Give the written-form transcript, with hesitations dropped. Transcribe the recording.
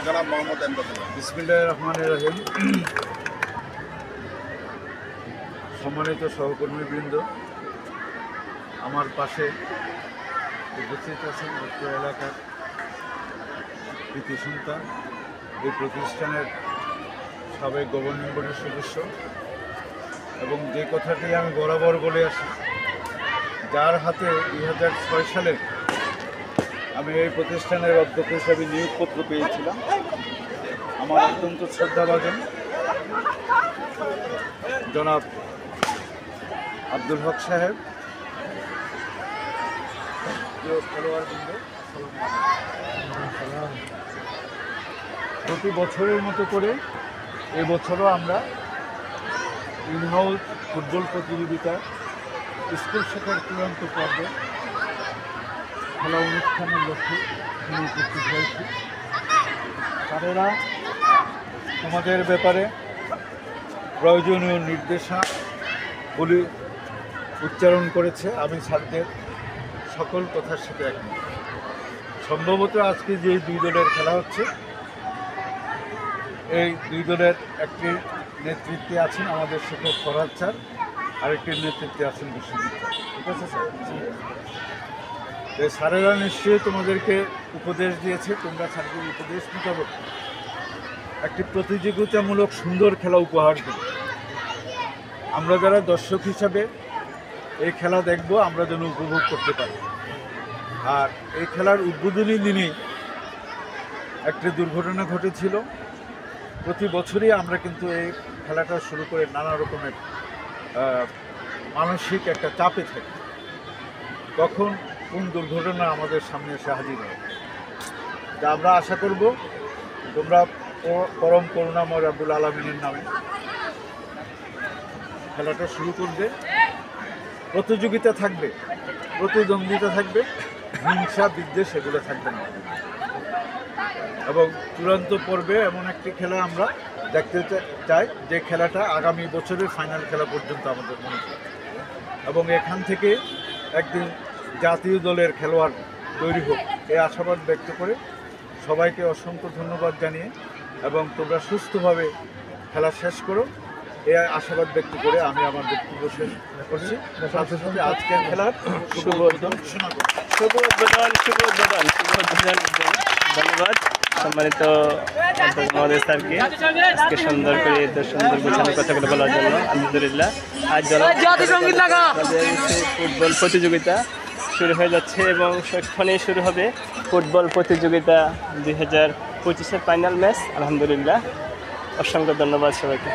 জনাব মোহাম্মদ এমদাদুল্লাহ। বিসমিল্লাহির রহমানির রহিম। সম্মানিত সহকর্মীবৃন্দ, আমার পাশে উপস্থিত আছেন উত্তর এলাকার কৃতি সন্তান, এই প্রতিষ্ঠানের সাবেক গভর্নিং বডির সদস্য, এবং যে কথাটি আমি বরাবর বলে আসি, যার হাতে 2006 সালে আমি এই প্রতিষ্ঠানের অধ্যক্ষ হিসাবে নিয়োগপত্র পেয়েছিলাম, আমার অত্যন্ত শ্রদ্ধাভাজন জনাব আব্দুল হক সাহেব। খেলোয়াড়বৃন্দ, প্রতি বছরের মতো করে এবছরও আমরা ইনহাউস ফুটবল প্রতিযোগিতা স্কুল শাখার চূড়ান্ত পর্বে খেলা অনুষ্ঠানের লক্ষ্যে উপস্থিত হয়েছি। তারা তোমাদের ব্যাপারে প্রয়োজনীয় নির্দেশাবলী উচ্চারণ করেছে। আমি স্যারদের সকল কথার সাথে একমত। সম্ভবত আজকে যে দুই দলের খেলা হচ্ছে, এই দুই দলের একটি নেতৃত্বে আছেন আমাদের শিক্ষক ফরহাদ স্যার, আরেকটির নেতৃত্বে আছেন বিশ্বজিৎ স্যার। ঠিক আছে স্যার? স্যারেরা নিশ্চয়ই তোমাদেরকে উপদেশ দিয়েছে, তোমরা স্যারদের উপদেশ মোতাবেক একটি প্রতিযোগিতামূলক সুন্দর খেলা উপহার দেব। আমরা যারা দর্শক হিসাবে এই খেলা দেখব, আমরা যেন উপভোগ করতে পারি। আর এই খেলার উদ্বোধনী দিনেই একটি দুর্ঘটনা ঘটেছিল। প্রতি বছরই আমরা কিন্তু এই খেলাটা শুরু করে নানা রকমের মানসিক একটা চাপে থাকি, কখন কোন দুর্ঘটনা আমাদের সামনে এসে হাজির হয়। তা আমরা আশা করব তোমরা পরম করুণাময় রাব্বুল আলামিনের নামে খেলাটা শুরু করবে। প্রতিযোগিতা থাকবে, প্রতিদ্বন্দ্বিতা থাকবে, হিংসা বিদ্বেষ এগুলো থাকবে না। এবং চূড়ান্ত পর্বে এমন একটি খেলা আমরা দেখতে চাই যে খেলাটা আগামী বছরের ফাইনাল খেলা পর্যন্ত আমাদের মনে হয়, এবং এখান থেকে একদিন জাতীয় দলের খেলোয়াড় তৈরি হোক, এই আশাবাদ ব্যক্ত করে সবাইকে অসংখ্য ধন্যবাদ জানিয়ে এবং তোমরা সুস্থভাবে খেলা শেষ করো, এই আশাবাদ ব্যক্ত করে আমি আমার বক্তব্য শেষ করছি। সাথে সাথে আজকের খেলার শুভ উদ্বোধন ঘোষণা করছি। শুভ উদ্বোধন। ধন্যবাদ সম্মানিত মহোদয় স্যারকে আজকে সুন্দর করে এত সুন্দর গোছানো কথাগুলো বলার জন্য। আলহামদুলিল্লাহ, আজ ফুটবল প্রতিযোগিতা শুরু হয়ে যাচ্ছে এবং সেখানেই শুরু হবে ফুটবল প্রতিযোগিতা 2025-এর ফাইনাল ম্যাচ। আলহামদুলিল্লাহ, অসংখ্য ধন্যবাদ সবাইকে।